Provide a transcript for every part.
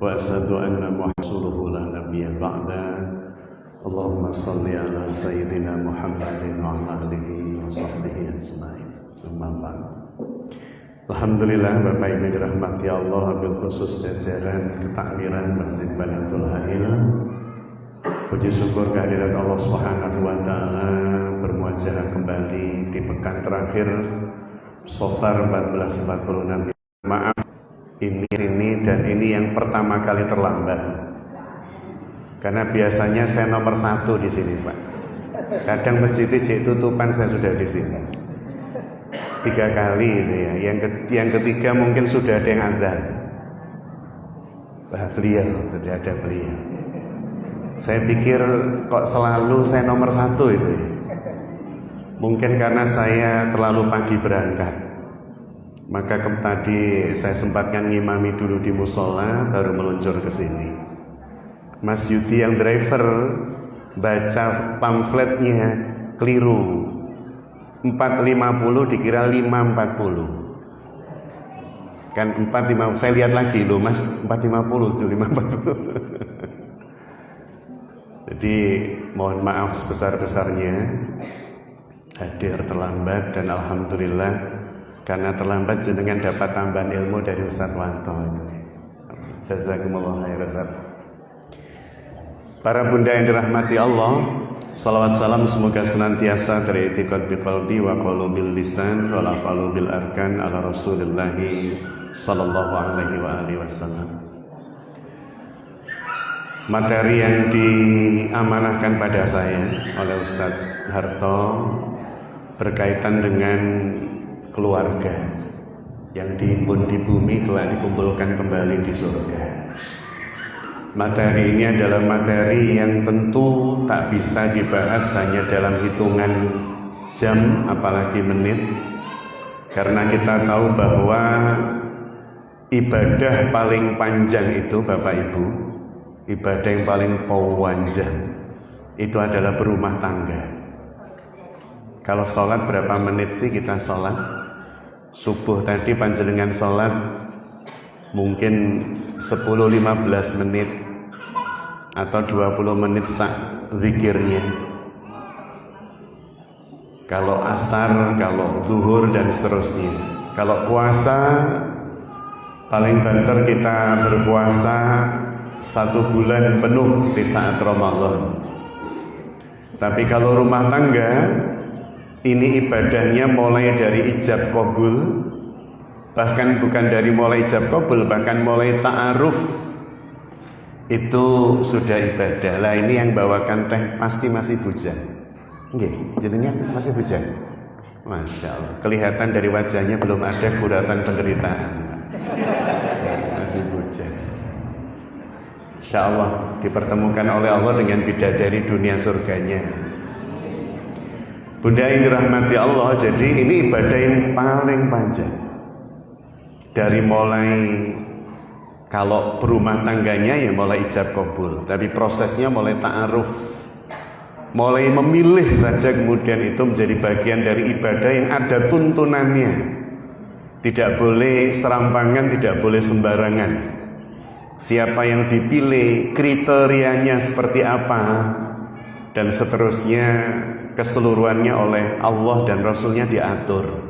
وأشهد أن محمدا لا نبي بعده اللهم صل على سيدنا محمد وعلى آله وصحبه أجمعين أما بعد. Alhamdulillah Bapak Ibu dirahmati Allah, wabil khusus jajaran ketakmiran Masjid Banatul Hail. Puji syukur kehadirat Allah Subhanahu wa taala bermuajah kembali di pekan terakhir Safar 1446. Maaf ini dan ini yang pertama kali terlambat. Karena biasanya saya nomor 1 di sini, Pak. Kadang masjid tutupan saya sudah di sini. 3 kali itu ya. Yang ketiga mungkin sudah ada yang azan. Beliau sudah ada beliau. Saya pikir kok selalu saya nomor 1 itu ya. Mungkin karena saya terlalu pagi berangkat. Maka tadi saya sempatkan ngimami dulu di musola, baru meluncur ke sini. Mas Yudi yang driver baca pamfletnya keliru. 4.50 dikira 5.40. Kan 4.50, saya lihat lagi loh Mas, 4.50 itu 5.40. Jadi mohon maaf sebesar-besarnya hadir terlambat, dan alhamdulillah karena terlambat jenengan dapat tambahan ilmu dari Ustaz Wanto. Jazakumullah khairan. Para bunda yang dirahmati Allah, salawat salam semoga senantiasa teritikad biqalbi wa qalubil lisan wa la qalubil arkan ala Rasulillahi sallallahu alaihi wa alihi wasallam. Materi yang diamanahkan pada saya oleh Ustaz Harto berkaitan dengan keluarga yang dihimpun di bumi kelak dikumpulkan kembali di surga. Materi ini adalah materi yang tentu tak bisa dibahas hanya dalam hitungan jam apalagi menit, karena kita tahu bahwa ibadah paling panjang itu Bapak Ibu, ibadah yang paling panjang itu adalah berumah tangga. Kalau sholat berapa menit sih kita sholat? Subuh tadi panjenengan sholat mungkin 10-15 menit atau 20 menit sak zikirnya. Kalau asar, kalau zuhur dan seterusnya. Kalau puasa paling banter kita berpuasa 1 bulan penuh di saat Ramadan. Tapi kalau rumah tangga ini ibadahnya mulai dari ijab qabul, bahkan bukan dari mulai ijab qabul, bahkan mulai ta'aruf itu sudah ibadah. Lah ini yang bawakan teh pasti masih bujang. Nggih, jenengan masih bujang. Masya Allah, kelihatan dari wajahnya belum ada kuratan penderitaan. Masih bujang. Insya Allah dipertemukan oleh Allah dengan bidadari dunia surganya. Bunda yang dirahmati Allah, jadi ini ibadah yang paling panjang. Dari mulai kalau berumah tangganya ya mulai ijab qabul, tapi prosesnya mulai ta'aruf, mulai memilih saja, kemudian itu menjadi bagian dari ibadah yang ada tuntunannya. Tidak boleh serampangan, tidak boleh sembarangan. Siapa yang dipilih, kriterianya seperti apa, dan seterusnya keseluruhannya oleh Allah dan Rasulnya diatur.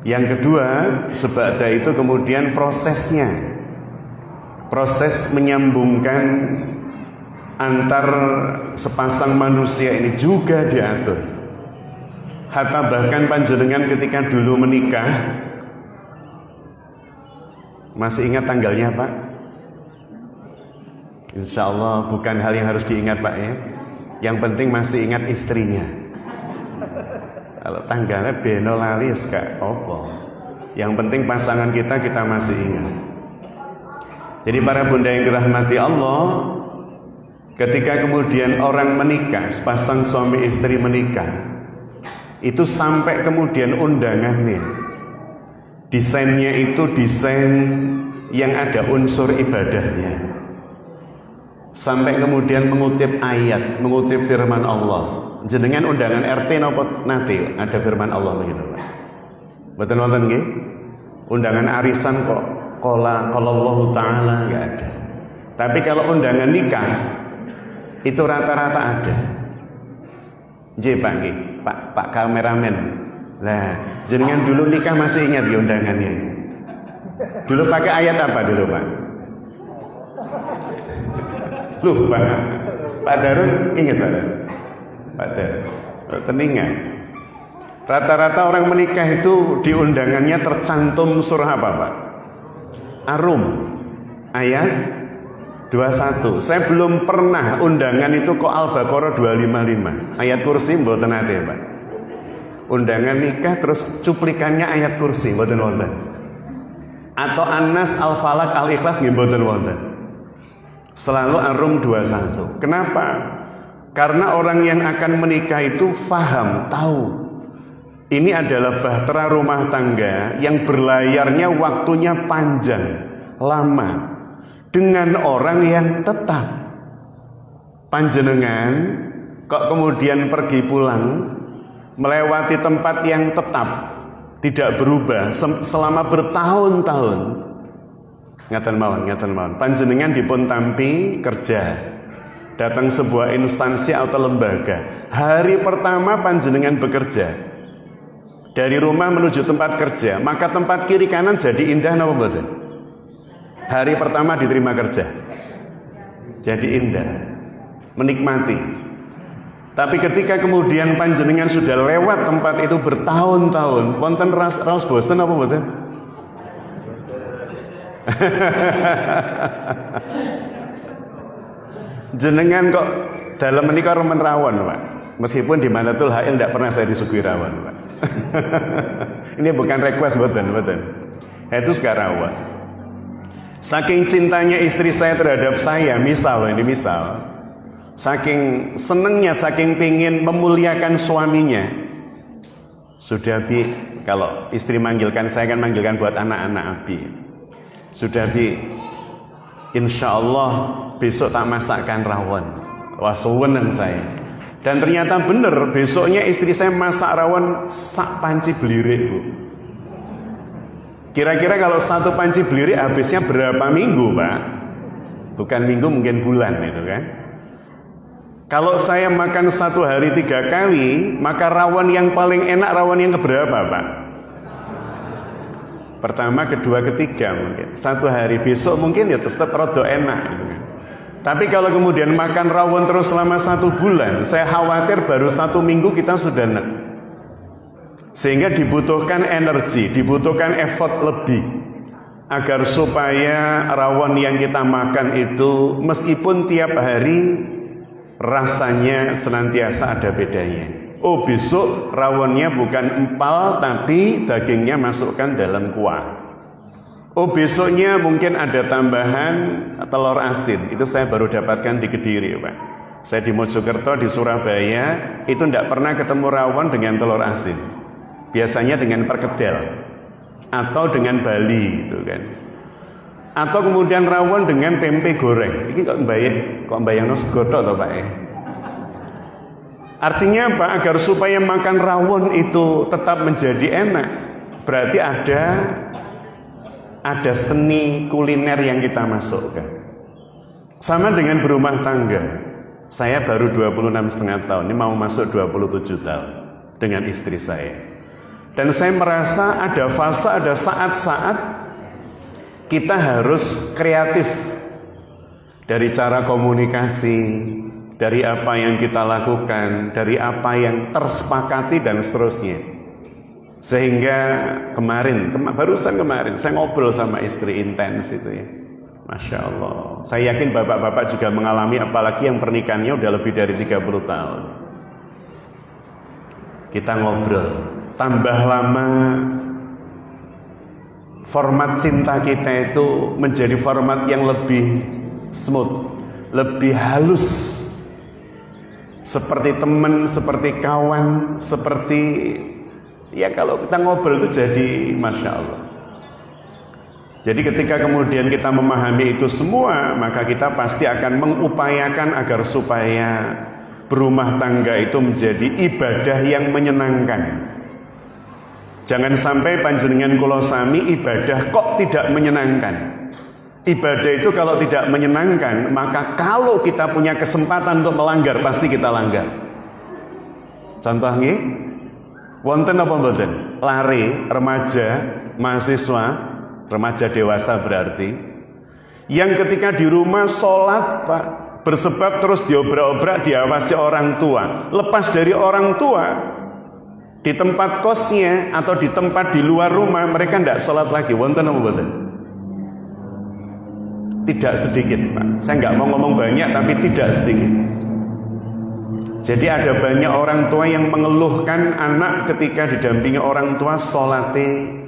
Yang kedua, sebada itu kemudian prosesnya, proses menyambungkan antar sepasang manusia ini juga diatur. Hatta bahkan panjenengan ketika dulu menikah, masih ingat tanggalnya Pak? Insya Allah bukan hal yang harus diingat Pak ya. Yang penting masih ingat istrinya. Kalau tanggalnya beno lali gak apa. Yang penting pasangan kita masih ingat. Jadi para bunda yang dirahmati Allah, ketika kemudian orang menikah, sepasang suami istri menikah, itu sampai kemudian undangannya, desainnya itu desain yang ada unsur ibadahnya. Sampai kemudian mengutip ayat, mengutip firman Allah. Jenengan undangan RT napa nanti ada firman Allah begitu Pak. Mboten wonten nggih? Undangan arisan kok qala Allah Ta'ala, nggak ada. Tapi kalau undangan nikah itu rata-rata ada. Pak, Pak kameramen. Lah, jenengan dulu nikah masih ingat di undangannya? Dulu pakai ayat apa dulu, Pak? Loh, Pak Darun ingat, Pak Darun? Teningan. Rata-rata orang menikah itu di undangannya tercantum surah apa, Pak? Ar-Rum ayat 21. Saya belum pernah undangan itu kok Al-Baqarah 255. Ayat kursi mboten ate, Pak. Undangan nikah terus cuplikannya ayat kursi mboten wonten. Atau An-Nas, Al-Falaq, Al-Ikhlas nggih mboten wonten. Selalu Ar-Rum 21. Kenapa? Karena orang yang akan menikah itu faham, tahu. Ini adalah bahtera rumah tangga yang berlayarnya waktunya panjang, lama, dengan orang yang tetap. Panjenengan kok kemudian pergi pulang melewati tempat yang tetap, tidak berubah selama bertahun-tahun. Ngaten mawon. Panjenengan dipun tampi kerja, datang sebuah instansi atau lembaga. Hari pertama panjenengan bekerja dari rumah menuju tempat kerja, maka tempat kiri kanan jadi indah napa mboten? Hari pertama diterima kerja jadi indah, menikmati. Tapi ketika kemudian panjenengan sudah lewat tempat itu bertahun-tahun, wonten raos bosen apa mboten? Jenengan kok dalam menikah remen rawon, Pak. Meskipun di Manatul Hail tidak pernah saya disuguhi rawon, Pak. Ini bukan request, betul. Itu sekarang, Pak. Saking cintanya istri saya terhadap saya, misal, saking senengnya, saking pingin memuliakan suaminya. Sudah Bi, kalau istri manggilkan saya kan manggilkan buat anak-anak Abi. Sudah Bi, insya Allah besok tak masakkan rawon. Wah, suweneng saya. Dan ternyata benar, besoknya istri saya masak rawon sak panci belirik, Bu. Kira-kira kalau satu panci belirik habisnya berapa minggu, Pak? Bukan minggu, mungkin bulan itu kan. Kalau saya makan satu hari 3 kali, maka rawon yang paling enak rawon yang keberapa, Pak? Pertama, kedua, ketiga mungkin. Satu hari, besok mungkin ya tetap rada enak gitu kan. Tapi kalau kemudian makan rawon terus selama 1 bulan, saya khawatir baru 1 minggu kita sudah nek. Sehingga dibutuhkan energi, dibutuhkan effort lebih agar supaya rawon yang kita makan itu meskipun tiap hari rasanya senantiasa ada bedanya. Oh, besok rawonnya bukan empal tapi dagingnya masukkan dalam kuah. Oh, besoknya mungkin ada tambahan telur asin. Itu saya baru dapatkan di Kediri, Pak. Saya di Mojokerto, di Surabaya, itu tidak pernah ketemu rawon dengan telur asin. Biasanya dengan perkedel atau dengan Bali, gitu kan. Atau kemudian rawon dengan tempe goreng. Ini kok bayangno segodo toh, Pak? Artinya apa? Agar supaya makan rawon itu tetap menjadi enak, berarti ada seni kuliner yang kita masukkan. Sama dengan berumah tangga. Saya baru 26,5 tahun, ini mau masuk 27 tahun dengan istri saya. Dan saya merasa ada fase, ada saat-saat kita harus kreatif dari cara komunikasi, dari apa yang kita lakukan, dari apa yang tersepakati dan seterusnya. Sehingga barusan kemarin saya ngobrol sama istri intens itu ya. Masya Allah. Saya yakin bapak-bapak juga mengalami, apalagi yang pernikahannya udah lebih dari 30 tahun. Kita ngobrol, tambah lama format cinta kita itu menjadi format yang lebih smooth, lebih halus. Seperti teman, seperti kawan, seperti ya kalau kita ngobrol itu jadi Masya Allah. Jadi ketika kemudian kita memahami itu semua, maka kita pasti akan mengupayakan agar supaya berumah tangga itu menjadi ibadah yang menyenangkan. Jangan sampai panjenengan kula sami ibadah kok tidak menyenangkan. Ibadah itu kalau tidak menyenangkan, maka kalau kita punya kesempatan untuk melanggar, pasti kita langgar. Contoh nggih, wonten apa mboten? Lare, remaja, mahasiswa, remaja dewasa berarti, yang ketika di rumah sholat Pak, bersebab terus diobrak-obrak diawasi orang tua. Lepas dari orang tua, di tempat kosnya atau di tempat di luar rumah, mereka tidak sholat lagi. Wonten apa mboten? Tidak sedikit Pak. Saya nggak mau ngomong banyak, tapi tidak sedikit. Jadi ada banyak orang tua yang mengeluhkan anak ketika didampingi orang tua sholatnya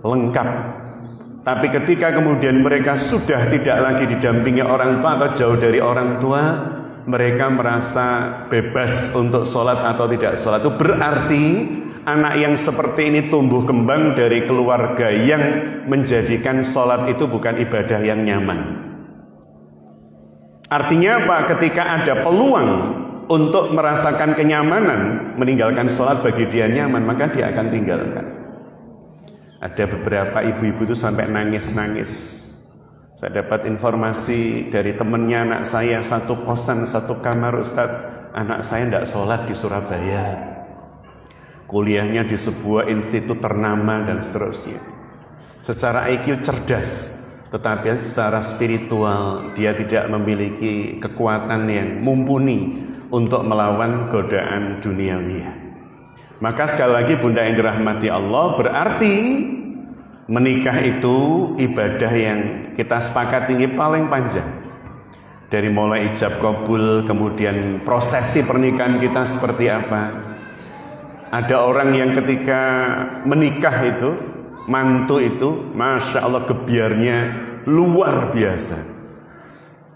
lengkap. Tapi ketika kemudian mereka sudah tidak lagi didampingi orang tua atau jauh dari orang tua, mereka merasa bebas untuk sholat atau tidak sholat. Itu berarti anak yang seperti ini tumbuh kembang dari keluarga yang menjadikan sholat itu bukan ibadah yang nyaman. Artinya apa? Ketika ada peluang untuk merasakan kenyamanan, meninggalkan sholat bagi dia nyaman, maka dia akan tinggalkan. Ada beberapa ibu-ibu itu sampai nangis-nangis. Saya dapat informasi dari temannya anak saya, satu kosan, satu kamar, Ustadz, anak saya tidak sholat di Surabaya. Kuliahnya di sebuah institut ternama dan seterusnya. Secara IQ cerdas, tetapi secara spiritual dia tidak memiliki kekuatan yang mumpuni untuk melawan godaan duniawi. Maka sekali lagi Bunda yang dirahmati Allah, berarti menikah itu ibadah yang kita sepakat ini paling panjang. Dari mulai ijab kabul, kemudian prosesi pernikahan kita seperti apa. Ada orang yang ketika menikah itu, mantu itu, Masya Allah gebiarnya luar biasa.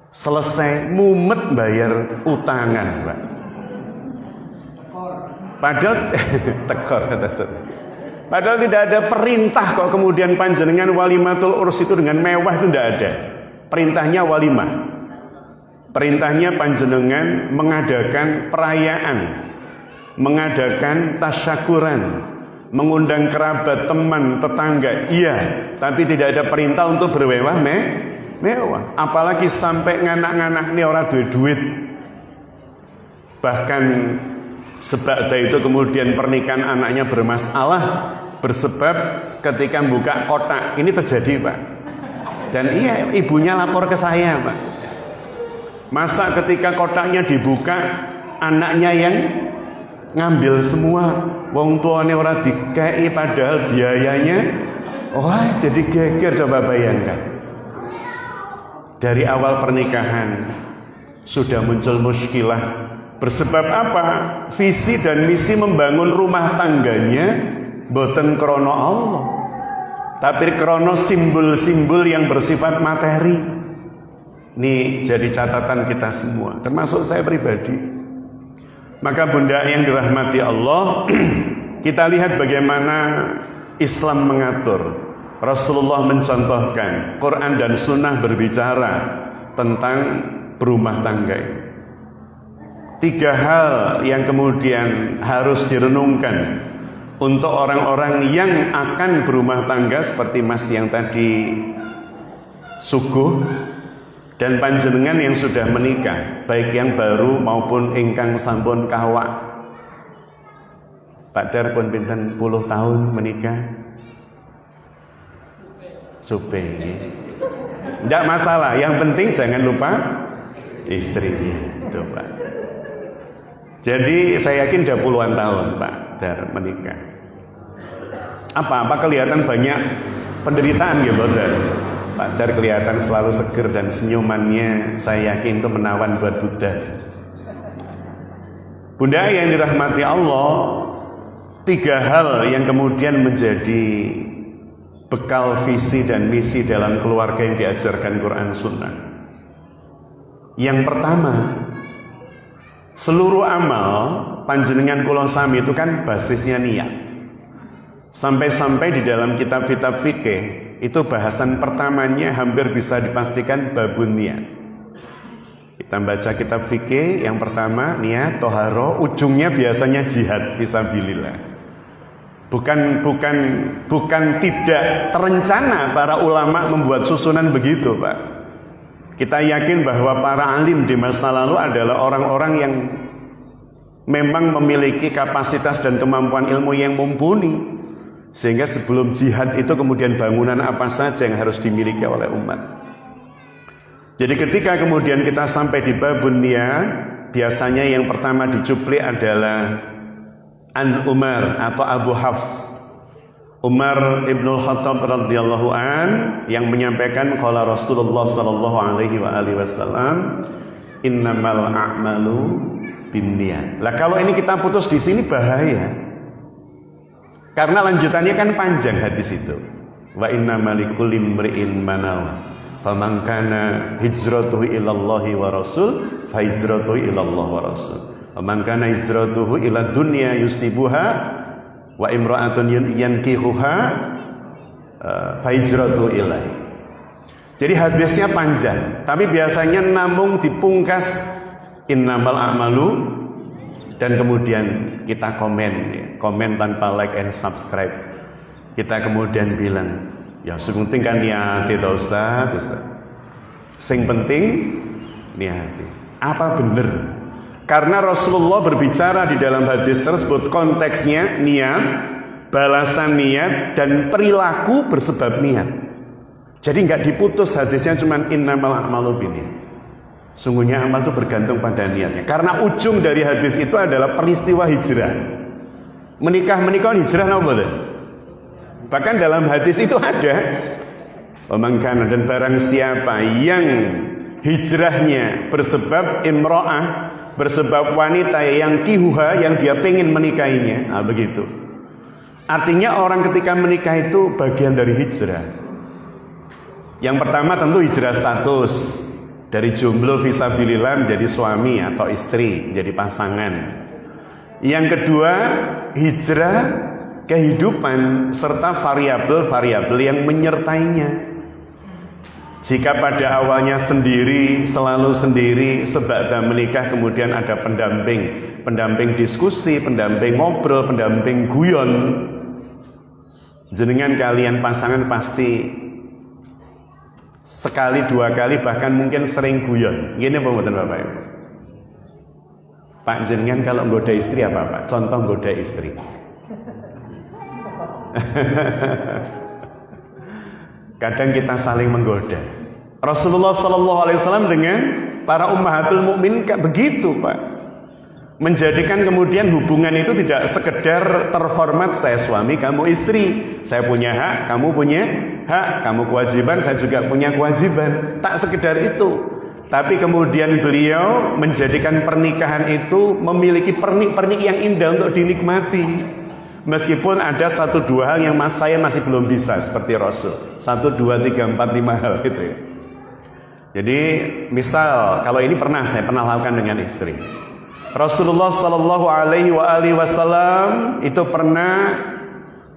Selesai mumet bayar utangan Pak. Padahal tekor kata Ustaz. Padahal tidak ada perintah kok kemudian panjenengan walimatul urs itu dengan mewah, itu tidak ada. Perintahnya walimah. Perintahnya panjenengan mengadakan perayaan, mengadakan tasyakuran, mengundang kerabat, teman, tetangga. Iya, tapi tidak ada perintah untuk bermewah mewah. Apalagi sampai nganak-nganak ini orang duit. Bahkan sebab itu kemudian pernikahan anaknya bermasalah bersebab ketika buka kotak. Ini terjadi Pak. Dan iya, ibunya lapor ke saya Pak. Masa ketika kotaknya dibuka, anaknya yang ngambil semua, wong tuane ora dikei padahal biayanya, wah jadi geger. Coba bayangkan, dari awal pernikahan sudah muncul muskilah. Bersebab apa? Visi dan misi membangun rumah tangganya boten krono Allah, tapi krono simbol-simbol yang bersifat materi. Ini jadi catatan kita semua, termasuk saya pribadi. Maka Bunda yang dirahmati Allah, kita lihat bagaimana Islam mengatur. Rasulullah mencontohkan, Quran dan Sunnah berbicara tentang berumah tangga. 3 hal yang kemudian harus direnungkan untuk orang-orang yang akan berumah tangga, seperti Mas yang tadi suguh, dan panjenengan yang sudah menikah, baik yang baru maupun ingkang sampun kawak. Pak Der pun pinten 10 tahun menikah. Supe. Tidak masalah, yang penting jangan lupa istrinya. Itu Pak. Jadi saya yakin udah puluhan tahun Pak Der menikah. Apa kelihatan banyak penderitaan ya Pak Der? Pak Dar kelihatan selalu seger dan senyumannya saya yakin itu menawan buat Buddha. Bunda yang dirahmati Allah, 3 hal yang kemudian menjadi bekal visi dan misi dalam keluarga yang diajarkan Quran Sunnah. Yang pertama, seluruh amal panjenengan kula sami itu kan basisnya niat. Sampai-sampai di dalam kitab-kitab fikih itu bahasan pertamanya hampir bisa dipastikan babun niat. Kita baca kitab fikih, yang pertama niat, toharo, ujungnya biasanya jihad fisabilillah. Bukan tidak terencana para ulama membuat susunan begitu, Pak. Kita yakin bahwa para alim di masa lalu adalah orang-orang yang memang memiliki kapasitas dan kemampuan ilmu yang mumpuni, sehingga sebelum jihad itu kemudian bangunan apa saja yang harus dimiliki oleh umat. Jadi ketika kemudian kita sampai di babun niyah, biasanya yang pertama dicuplik adalah An Umar atau Abu Hafs, Umar ibnul Khattab radhiyallahu an, yang menyampaikan qala Rasulullah sallallahu alaihi wasallam, innamal a'malu binniyat. Lah kalau ini kita putus di sini bahaya. Karena lanjutannya kan panjang hadis itu. Wa innamal likulli imri'in ma nawa. Faman kana hijratuhu ilallahi wa rasul, fa hijratuhu ilallah wa rasul. Faman kana hijratuhu ila dunya yusibuha wa imra'atun yankihuha fa hijratuhu ilaihi. Jadi hadisnya panjang, tapi biasanya namun dipungkas innamal a'malu, dan kemudian kita komen tanpa like and subscribe. Kita kemudian bilang, ya sepenting kan niati toh Ustaz. Sing penting niati. Apa bener? Karena Rasulullah berbicara di dalam hadis tersebut konteksnya niat, balasan niat, dan perilaku bersebab niat. Jadi nggak diputus hadisnya cuman innamal a'malu binniyat. Sungguhnya amal itu bergantung pada niatnya. Karena ujung dari hadis itu adalah peristiwa hijrah. Menikah hijrah apa boleh? Bahkan dalam hadis itu ada pemangkanan, dan barang siapa yang hijrahnya bersebab imro'ah, bersebab wanita yang kihuha, yang dia pengen menikahinya, nah begitu. Artinya orang ketika menikah itu bagian dari hijrah. Yang pertama tentu hijrah status, dari jomblo fisabilillah menjadi suami atau istri, menjadi pasangan. Yang kedua, hijrah kehidupan serta variabel-variabel yang menyertainya. Jika pada awalnya sendiri, selalu sendiri, sebada menikah kemudian ada pendamping diskusi, pendamping ngobrol, pendamping guyon, jenengan kalian pasangan pasti sekali, dua kali, bahkan mungkin sering guyon. Gini pembuatan Bapak Ibu. Pak jenengan kalau nggoda istri apa Pak? Contoh nggoda istri. Kadang kita saling menggoda. Rasulullah SAW dengan para ummahatul mukminin begitu Pak. Menjadikan kemudian hubungan itu tidak sekedar terhormat, saya suami, kamu istri, saya punya hak, kamu punya hak, kamu kewajiban, saya juga punya kewajiban. Tak sekedar itu. Tapi kemudian beliau menjadikan pernikahan itu memiliki pernik-pernik yang indah untuk dinikmati. Meskipun ada 1, 2 hal yang saya masih belum bisa seperti Rasul. 1, 2, 3, 4, 5 hal gitu ya. Jadi misal kalau ini saya pernah lakukan dengan istri. Rasulullah Shallallahu Alaihi Wasallam itu pernah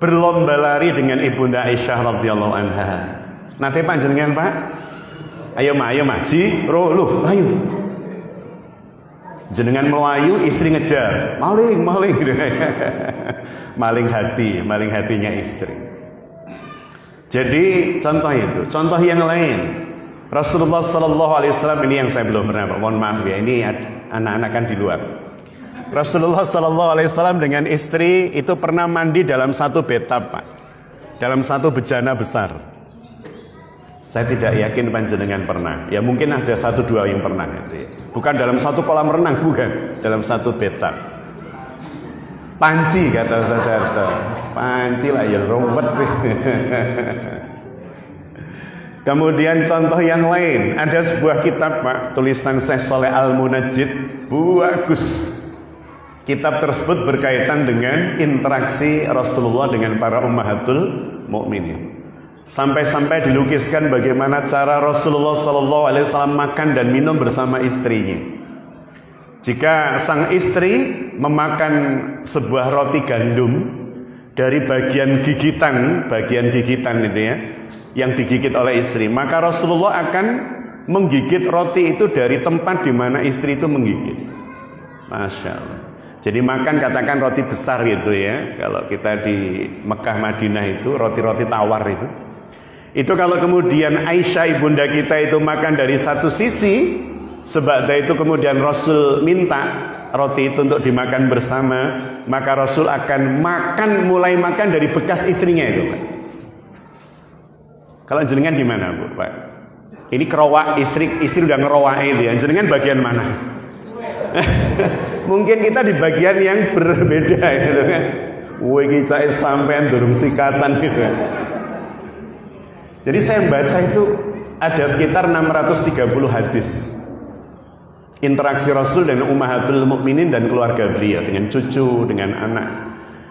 berlomba lari dengan ibunda Aisyah radhiyallahu anha. Nanti panjenengan Pak, ayo maji, ayo. Jenengan melayu, istri ngejar, maling gitu. maling hatinya istri. Jadi contoh itu, contoh yang lain. Rasulullah Sallallahu Alaihi Wasallam ini yang saya belum pernah, mohon maaf ya, ini anak-anak kan di luar. Rasulullah Sallallahu Alaihi Wasallam dengan istri itu pernah mandi dalam satu bathtub Pak, dalam satu bejana besar. Saya tidak yakin panjenengan pernah. Ya mungkin ada 1, 2 yang pernah. Bukan dalam satu kolam renang, bukan. Dalam satu bathtub. Panci kata saudara. Panci lah ya ruwet. Kemudian contoh yang lain. Ada sebuah kitab Pak. Tulisan Syekh Shaleh Al-Munajjid. Bagus. Kitab tersebut berkaitan dengan interaksi Rasulullah dengan para ummahatul mukminin. Sampai-sampai dilukiskan bagaimana cara Rasulullah SAW makan dan minum bersama istrinya. Jika sang istri memakan sebuah roti gandum dari bagian gigitan itu ya, yang digigit oleh istri, maka Rasulullah akan menggigit roti itu dari tempat di mana istri itu menggigit. Masya Allah. Jadi makan katakan roti besar itu ya. Kalau kita di Mekah Madinah itu roti-roti tawar itu. Itu kalau kemudian Aisyah ibunda kita itu makan dari satu sisi, sebab itu kemudian Rasul minta roti itu untuk dimakan bersama, maka Rasul akan mulai makan dari bekas istrinya itu, Pak. Kalau jenengan gimana, Bu, Pak? Ini kerowak istri udah ngerowak itu ya. Jenengan bagian mana? Mungkin kita di bagian yang berbeda gitu kan. Woi kisah sampean durung sikatan gitu. Jadi saya baca itu ada sekitar 630 hadis. Interaksi Rasul dengan Ummahatul Mukminin dan keluarga beliau, dengan cucu, dengan anak.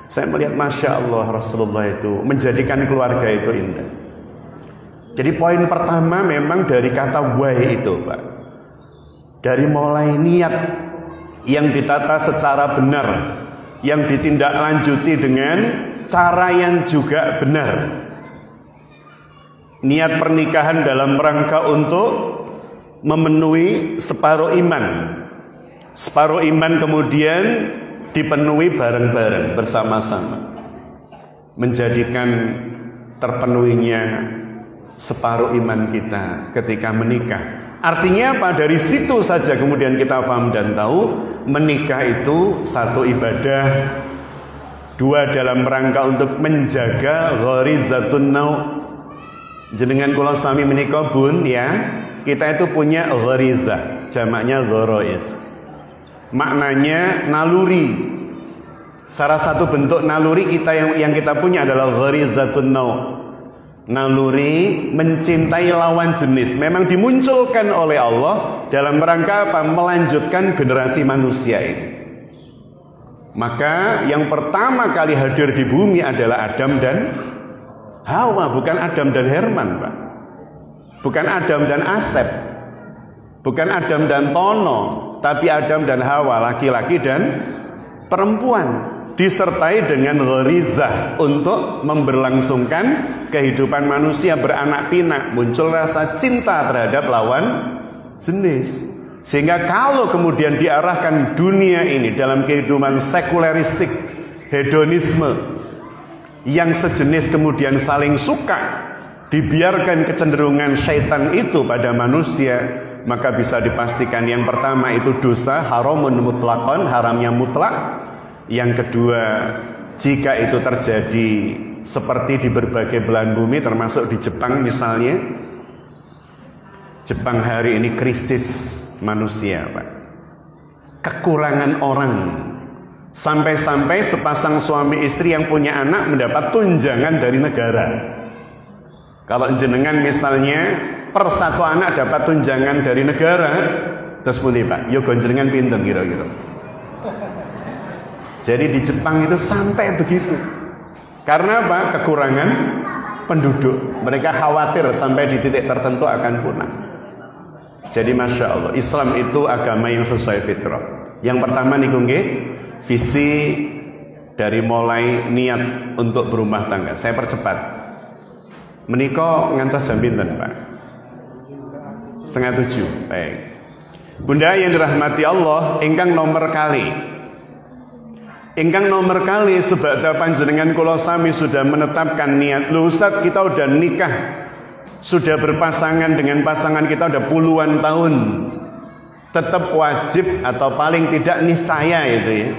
Saya melihat Masya Allah Rasulullah itu menjadikan keluarga itu indah. Jadi poin pertama memang dari kata wai itu, Pak. Dari mulai niat yang ditata secara benar, yang ditindaklanjuti dengan cara yang juga benar. Niat pernikahan dalam rangka untuk memenuhi separuh iman. Separuh iman kemudian dipenuhi bareng-bareng bersama-sama, menjadikan terpenuhinya separuh iman kita ketika menikah. Artinya apa? Dari situ saja kemudian kita paham dan tahu menikah itu satu ibadah, dua dalam rangka untuk menjaga gharizatun nau. Jenengan kula sami menika bun ya, kita itu punya gharizah, jamaknya ghorois. Maknanya naluri. Salah satu bentuk naluri kita yang kita punya adalah gharizatun nau. Naluri mencintai lawan jenis memang dimunculkan oleh Allah dalam rangka apa? Melanjutkan generasi manusia ini. Maka yang pertama kali hadir di bumi adalah Adam dan Hawa, bukan Adam dan Herman, Pak. Bukan Adam dan Asep, bukan Adam dan Tono, tapi Adam dan Hawa, laki-laki dan perempuan, disertai dengan gharizah untuk memberlangsungkan kehidupan manusia beranak pinak, muncul rasa cinta terhadap lawan jenis. Sehingga kalau kemudian diarahkan dunia ini dalam kehidupan sekuleristik, hedonisme yang sejenis kemudian saling suka, dibiarkan kecenderungan syaitan itu pada manusia, maka bisa dipastikan yang pertama itu dosa, haramun mutlakon, haramnya mutlak. Yang kedua, jika itu terjadi seperti di berbagai belahan bumi termasuk di Jepang misalnya, Jepang hari ini krisis manusia, Pak. Kekurangan orang, sampai-sampai sepasang suami istri yang punya anak mendapat tunjangan dari negara. Kalau jenengan misalnya per satu anak dapat tunjangan dari negara, terus pundi, Pak? Yo jenengan pinten kira-kira. Jadi di Jepang itu sampai begitu. Karena apa? Kekurangan penduduk. Mereka khawatir sampai di titik tertentu akan punah. Jadi Masya Allah, Islam itu agama yang sesuai fitrah. Yang pertama nih nggih, visi dari mulai niat untuk berumah tangga. Saya percepat. Menika ngantos jam pinten, Pak? 6:30. Baik. Bunda yang dirahmati Allah, ingkang nomor kali sebab panjenengan kula sami sudah menetapkan niat. Loh Ustaz, kita udah nikah, sudah berpasangan dengan pasangan kita udah puluhan tahun, tetap wajib atau paling tidak niscaya itu ya,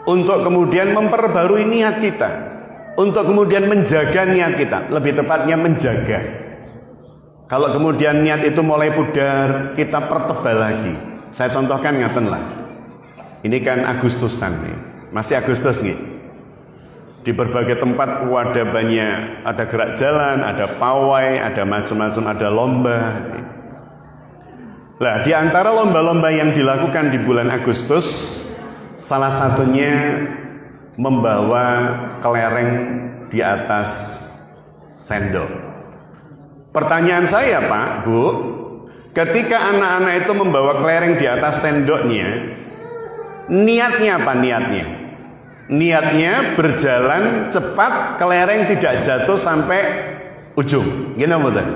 untuk kemudian memperbarui niat kita, untuk kemudian menjaga niat kita, lebih tepatnya menjaga. Kalau kemudian niat itu mulai pudar, kita pertebal lagi. Saya contohkan ngaten lah. Ini kan Agustusan nih. Masih Agustus nih. Di berbagai tempat ada banyak, ada gerak jalan, ada pawai, ada macam-macam, ada lomba. Nah, di antara lomba-lomba yang dilakukan di bulan Agustus, salah satunya membawa kelereng di atas sendok. Pertanyaan saya, Pak, Bu, ketika anak-anak itu membawa kelereng di atas sendoknya, niatnya apa niatnya? Niatnya berjalan cepat, kelereng tidak jatuh sampai ujung. Gini betul.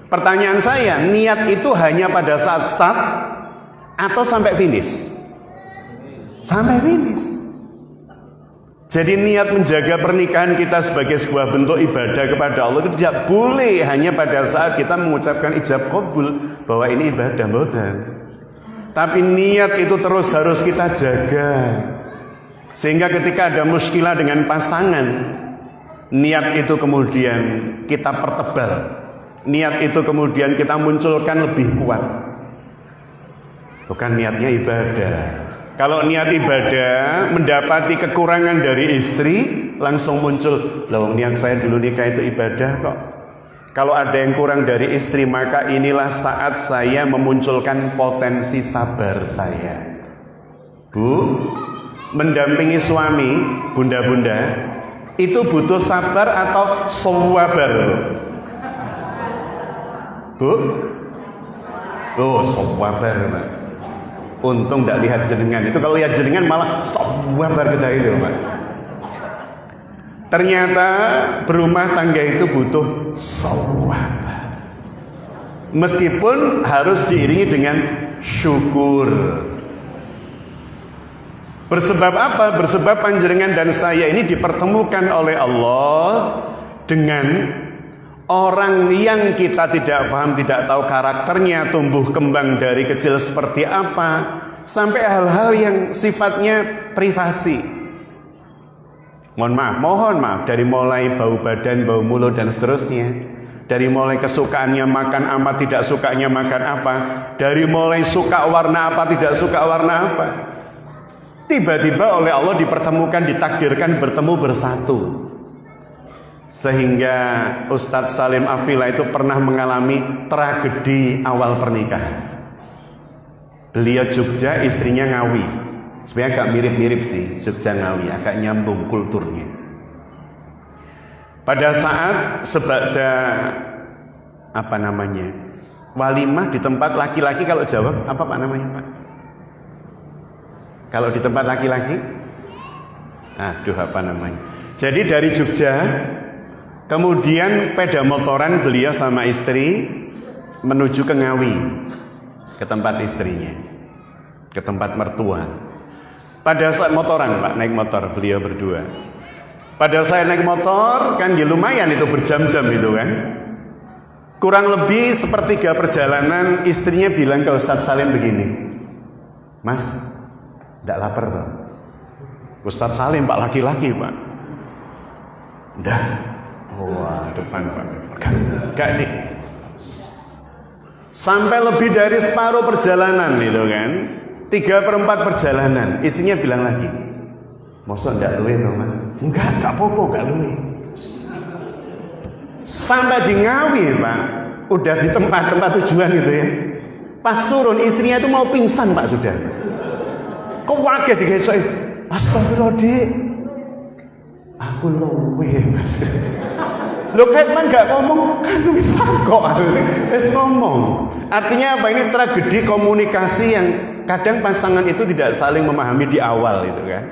Pertanyaan saya, niat itu hanya pada saat start atau sampai finish? sampai finish. Jadi niat menjaga pernikahan kita sebagai sebuah bentuk ibadah kepada Allah itu tidak boleh hanya pada saat kita mengucapkan ijab qabul bahwa ini ibadah, bukan. Tapi niat itu terus harus kita jaga. Sehingga ketika ada muskilah dengan pasangan, niat itu kemudian kita pertebal. Niat itu kemudian kita munculkan lebih kuat. Bukan niatnya ibadah. Kalau niat ibadah mendapati kekurangan dari istri, langsung muncul, loh niat saya dulu nikah itu ibadah kok. Kalau ada yang kurang dari istri, maka inilah saat saya memunculkan potensi sabar saya. Bu, mendampingi suami, bunda-bunda, itu butuh sabar atau sabar? Bu? Oh, sabar, Pak. Untung tidak lihat jenengan. Itu kalau lihat jenengan malah sabar kita itu, Pak. Ternyata berumah tangga itu butuh sabar. Meskipun harus diiringi dengan syukur. Bersebab apa? Bersebab panjenengan dan saya ini dipertemukan oleh Allah dengan orang yang kita tidak paham, tidak tahu karakternya, tumbuh kembang dari kecil seperti apa, sampai hal-hal yang sifatnya privasi. Mohon maaf, dari mulai bau badan, bau mulut dan seterusnya, dari mulai kesukaannya makan apa, tidak sukanya makan apa, dari mulai suka warna apa, tidak suka warna apa. Tiba-tiba oleh Allah dipertemukan, ditakdirkan bertemu bersatu. Sehingga Ustadz Salim Afila itu pernah mengalami tragedi awal pernikahan. Beliau Jogja, istrinya Ngawi. Sebenarnya agak mirip-mirip sih, Jogja Ngawi, agak nyambung kulturnya. Pada saat sebada walimah di tempat laki-laki, kalau jawab apa Pak namanya Pak? Kalau di tempat laki-laki, jadi dari Jogja, kemudian peda motoran beliau sama istri menuju ke Ngawi, ke tempat istrinya, ke tempat mertua. Pada saat motoran Pak, naik motor beliau berdua. Pada saat naik motor kan ya lumayan itu berjam-jam itu kan. Kurang lebih sepertiga perjalanan istrinya bilang ke Ustadz Salim begini, Mas, tidak lapar Pak? Ustadz Salim Pak, laki-laki Pak. Udah. Wah, depan Pak. Enggak nih. Sampai lebih dari separuh perjalanan itu kan, 3/4 perjalanan, istrinya bilang lagi, masa enggak luwe toh Mas? Enggak apa-apa, enggak luwe. Sampai di Ngawi Pak, udah di tempat-tempat tujuan gitu ya. Pas turun istrinya itu mau pingsan Pak sudah. Kok waget digesek? Astagfirullah Dik, aku luwe Mas. Lo kayak man gak ngomong kan wis kok wis ngomong. Artinya apa? Ini tragedi komunikasi yang kadang pasangan itu tidak saling memahami di awal itu kan.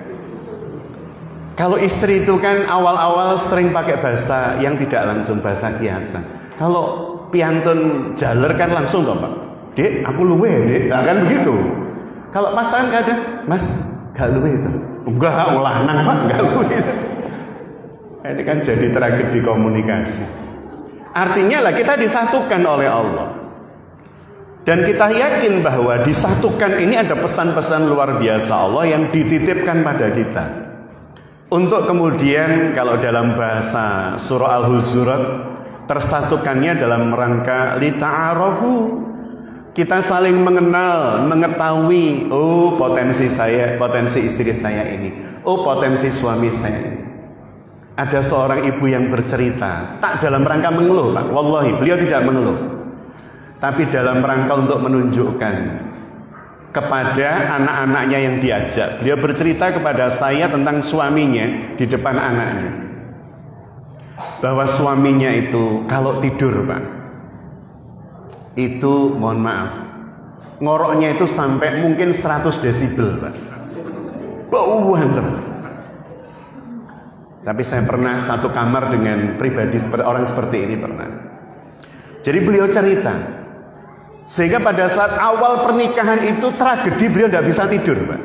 Kalau istri itu kan awal-awal sering pakai bahasa yang tidak langsung, bahasa kiasan. Kalau piantun jaler kan langsung toh Pak. Dek, aku luwe Dek. Nah, kan begitu. Kalau pasangan kadang, Mas, gak luwe itu. Enggak, lanang Pak, gak luwe. Ini kan jadi tragedi komunikasi. Artinya lah kita disatukan oleh Allah. Dan kita yakin bahwa disatukan ini ada pesan-pesan luar biasa Allah yang dititipkan pada kita. Untuk kemudian kalau dalam bahasa surah Al-Hujurat, tersatukannya dalam rangka lita'arafu. Kita saling mengenal, mengetahui, oh potensi saya, potensi istri saya ini, oh potensi suami saya ini. Ada seorang ibu yang bercerita, tak dalam rangka mengeluh Pak, wallahi beliau tidak mengeluh, tapi dalam rangka untuk menunjukkan kepada anak-anaknya yang diajak. Beliau bercerita kepada saya tentang suaminya di depan anaknya, bahwa suaminya itu kalau tidur Pak, itu mohon maaf, ngoroknya itu sampai mungkin 100 desibel Pak, bau banget. Tapi saya pernah satu kamar dengan pribadi orang seperti ini pernah. Jadi beliau cerita, sehingga pada saat awal pernikahan itu tragedi, beliau tidak bisa tidur Pak.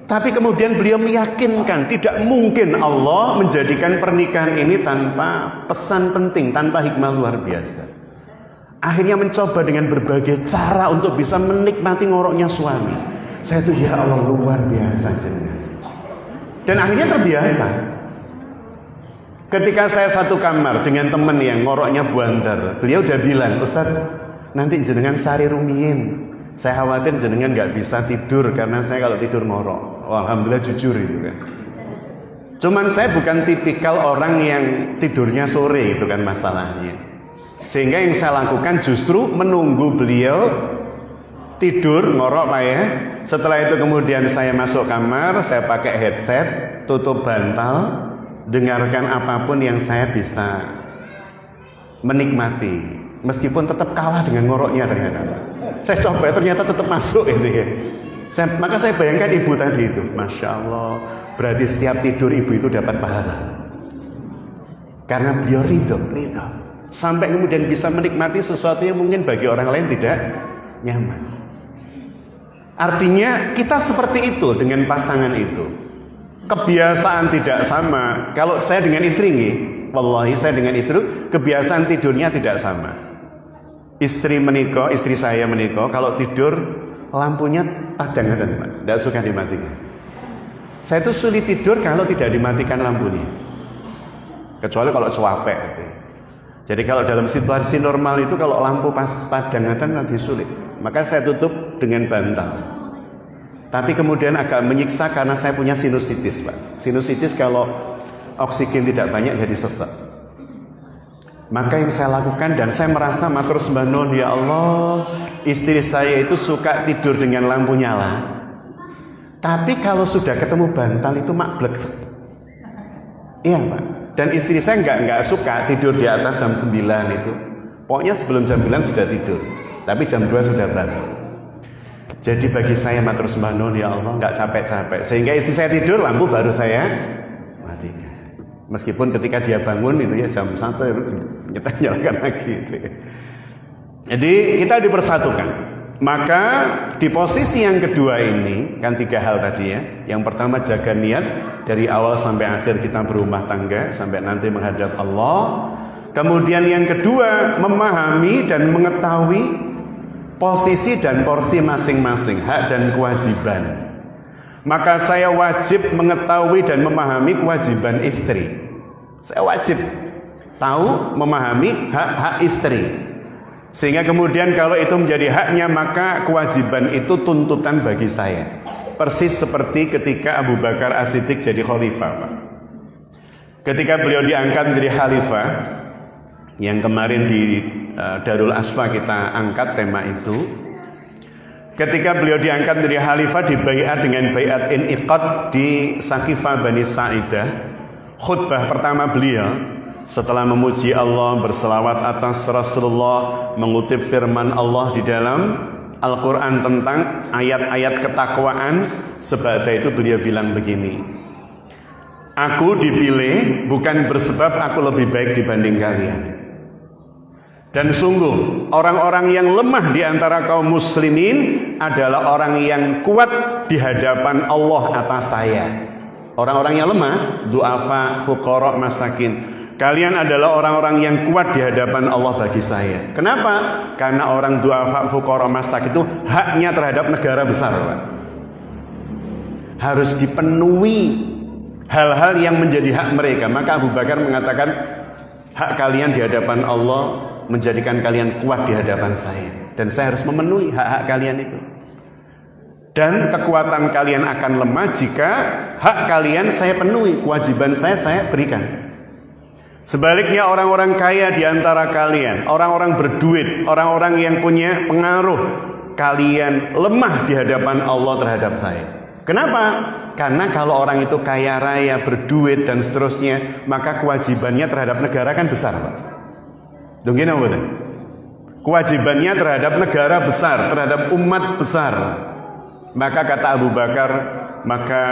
Tapi kemudian beliau meyakinkan tidak mungkin Allah menjadikan pernikahan ini tanpa pesan penting, tanpa hikmah luar biasa. Akhirnya mencoba dengan berbagai cara untuk bisa menikmati ngoroknya suami. Saya tuh ya Allah luar biasa jenengan. Dan akhirnya terbiasa. Ketika saya satu kamar dengan teman yang ngoroknya buantar, beliau udah bilang, Ustaz, nanti jenengan sari rumiin. Saya khawatir jenengan nggak bisa tidur karena saya kalau tidur ngorok. Oh, alhamdulillah jujur itu kan. Cuman saya bukan tipikal orang yang tidurnya sore, itu kan masalahnya. Sehingga yang saya lakukan justru menunggu beliau tidur ngorok Pak ya. Setelah itu kemudian saya masuk kamar, saya pakai headset, tutup bantal, dengarkan apapun yang saya bisa menikmati. Meskipun tetap kalah dengan ngoroknya ternyata. Saya coba ternyata tetap masuk itu ya. Maka saya bayangkan ibu tadi itu, Masya Allah, berarti setiap tidur ibu itu dapat pahala. Karena beliau ridho. Sampai kemudian bisa menikmati sesuatu yang mungkin bagi orang lain tidak nyaman. Artinya kita seperti itu dengan pasangan itu. Kebiasaan tidak sama. Kalau saya dengan istri nih, wallahi saya dengan istri, kebiasaan tidurnya tidak sama. Istri saya menikah, kalau tidur lampunya padang-padang, Pak. Tidak suka dimatikan. Saya itu sulit tidur kalau tidak dimatikan lampunya. Kecuali kalau cuape. Jadi kalau dalam situasi normal itu kalau lampu pas padang-padang nanti sulit. Maka saya tutup dengan bantal. Tapi kemudian agak menyiksa karena saya punya sinusitis, Pak. Sinusitis kalau oksigen tidak banyak jadi sesak. Maka yang saya lakukan dan saya merasa matur sembah nuwun, ya Allah, istri saya itu suka tidur dengan lampu nyala. Tapi kalau sudah ketemu bantal itu makblek. Iya Pak. Dan istri saya nggak suka tidur di atas jam 9 itu. Pokoknya sebelum jam 9 sudah tidur. Tapi jam 2 sudah bangun. Jadi bagi saya matur sembah nuwun, ya Allah, nggak capek-capek. Sehingga istri saya tidur, lampu baru saya matikan. Meskipun ketika dia bangun itu ya jam 1 nyalakan lagi itu ya. Jadi kita dipersatukan. Maka di posisi yang kedua ini kan 3 hal tadi ya. Yang pertama jaga niat dari awal sampai akhir kita berumah tangga sampai nanti menghadap Allah. Kemudian yang kedua memahami dan mengetahui posisi dan porsi masing-masing, hak dan kewajiban. Maka saya wajib mengetahui dan memahami kewajiban istri. Saya wajib tahu, memahami hak-hak istri. Sehingga kemudian kalau itu menjadi haknya, maka kewajiban itu tuntutan bagi saya. Persis seperti ketika Abu Bakar As-Siddiq jadi khalifah, Pak. Ketika beliau diangkat menjadi khalifah, yang kemarin di Darul Asfa kita angkat tema itu. Ketika beliau diangkat menjadi khalifah, dibaiat dengan baiat iniqad di Saqifah Bani Sa'idah. Khutbah pertama beliau setelah memuji Allah, berselawat atas Rasulullah, mengutip firman Allah di dalam Al-Quran tentang ayat-ayat ketakwaan. Sebab itu beliau bilang begini, aku dipilih bukan bersebab aku lebih baik dibanding kalian. Dan sungguh orang-orang yang lemah di antara kaum muslimin adalah orang yang kuat di hadapan Allah atas saya. Orang-orang yang lemah, du'afa, fuqara, masakin, kalian adalah orang-orang yang kuat di hadapan Allah bagi saya. Kenapa? Karena orang du'afa, fuqara, masakin itu haknya terhadap negara besar, Pak. Harus dipenuhi hal-hal yang menjadi hak mereka. Maka Abu Bakar mengatakan, hak kalian di hadapan Allah menjadikan kalian kuat di hadapan saya, dan saya harus memenuhi hak-hak kalian itu. Dan kekuatan kalian akan lemah jika hak kalian saya penuhi, kewajiban saya berikan. Sebaliknya orang-orang kaya di antara kalian, orang-orang berduit, orang-orang yang punya pengaruh, kalian lemah di hadapan Allah terhadap saya. Kenapa? Karena kalau orang itu kaya raya, berduit dan seterusnya, maka kewajibannya terhadap negara kan besar, Pak. Dongin apa betul? Kewajibannya terhadap negara besar, terhadap umat besar. Maka kata Abu Bakar, maka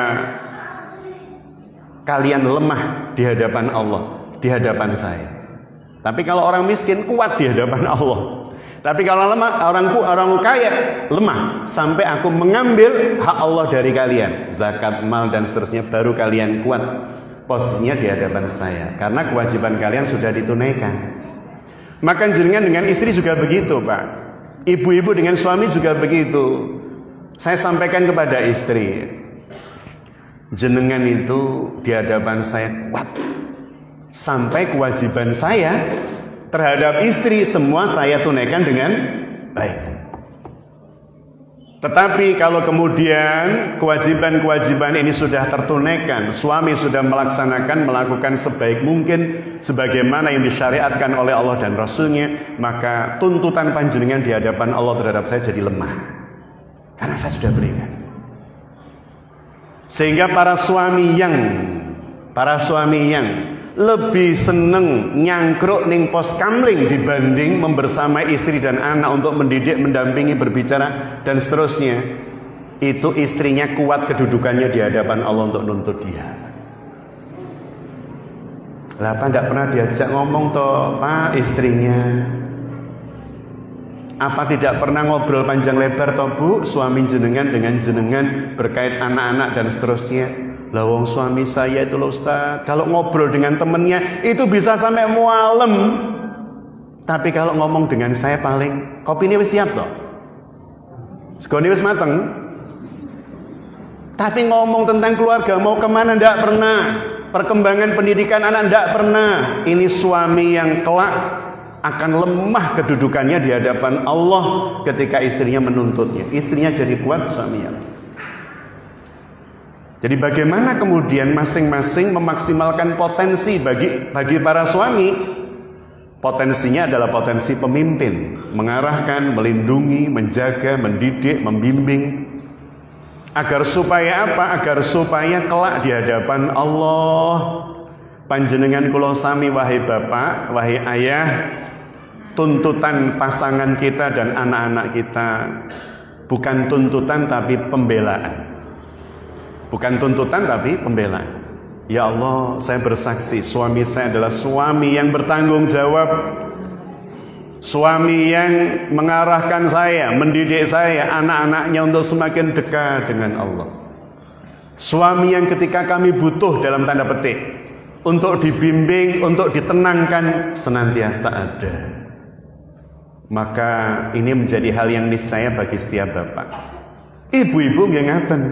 kalian lemah di hadapan Allah, di hadapan saya. Tapi kalau orang miskin kuat di hadapan Allah. Tapi kalau lemah, orang kaya lemah sampai aku mengambil hak Allah dari kalian, zakat, mal dan seterusnya, baru kalian kuat posisinya di hadapan saya, karena kewajiban kalian sudah ditunaikan. Maka jenengan dengan istri juga begitu, Pak. Ibu-ibu dengan suami juga begitu. Saya sampaikan kepada istri, jenengan itu di hadapan saya kuat sampai kewajiban saya terhadap istri semua saya tunaikan dengan baik. Tetapi kalau kemudian kewajiban-kewajiban ini sudah tertunaikan, suami sudah melakukan sebaik mungkin sebagaimana yang disyariatkan oleh Allah dan Rasulnya, maka tuntutan panjenengan di hadapan Allah terhadap saya jadi lemah, karena saya sudah berikan. Sehingga para suami yang lebih seneng nyangkruk ning pos kamling dibanding membersamai istri dan anak untuk mendidik, mendampingi, berbicara dan seterusnya, itu istrinya kuat kedudukannya di hadapan Allah untuk nuntut dia. Lah apa tidak pernah diajak ngomong toh Pak istrinya? Apa tidak pernah ngobrol panjang lebar toh Bu suami jenengan dengan jenengan berkait anak-anak dan seterusnya? Lah wong suami saya itu loh Ustaz, kalau ngobrol dengan temennya itu bisa sampai mualem. Tapi kalau ngomong dengan saya paling kopi ini wis siap toh, segone wis mateng. Tapi ngomong tentang keluarga mau kemana ndak pernah, perkembangan pendidikan anak ndak pernah. Ini suami yang kelak akan lemah kedudukannya di hadapan Allah ketika istrinya menuntutnya. Istrinya jadi kuat, suaminya. Jadi bagaimana kemudian masing-masing memaksimalkan potensi bagi para suami? Potensinya adalah potensi pemimpin, mengarahkan, melindungi, menjaga, mendidik, membimbing. Agar supaya apa? Agar supaya kelak di hadapan Allah, panjenengan kula sami wahai bapak, wahai ayah, tuntutan pasangan kita dan anak-anak kita bukan tuntutan tapi pembelaan. Bukan tuntutan tapi pembelaan. Ya Allah, saya bersaksi suami saya adalah suami yang bertanggung jawab, suami yang mengarahkan saya, mendidik saya, anak-anaknya untuk semakin dekat dengan Allah. Suami yang ketika kami butuh dalam tanda petik untuk dibimbing, untuk ditenangkan, senantiasa ada. Maka ini menjadi hal yang niscaya bagi setiap bapak. Ibu-ibu yang ngaten,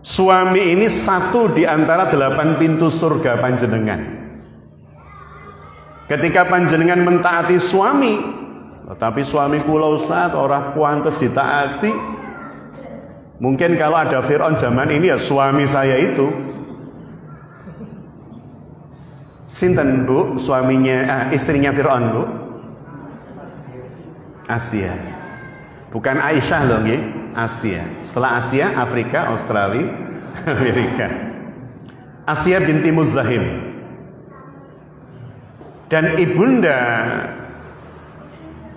suami ini satu di antara 8 pintu surga panjenengan. Ketika panjenengan mentaati suami, tapi suami kula Ustaz ora pantes ditaati. Mungkin kalau ada Fir'aun zaman ini ya suami saya itu. Sinten Bu suaminya istrinya Fir'aun Bu? Asia. Bukan Aisyah loh nggih, Asia. Setelah Asia, Afrika, Australia, Amerika. Asia binti Muzahim. Dan ibunda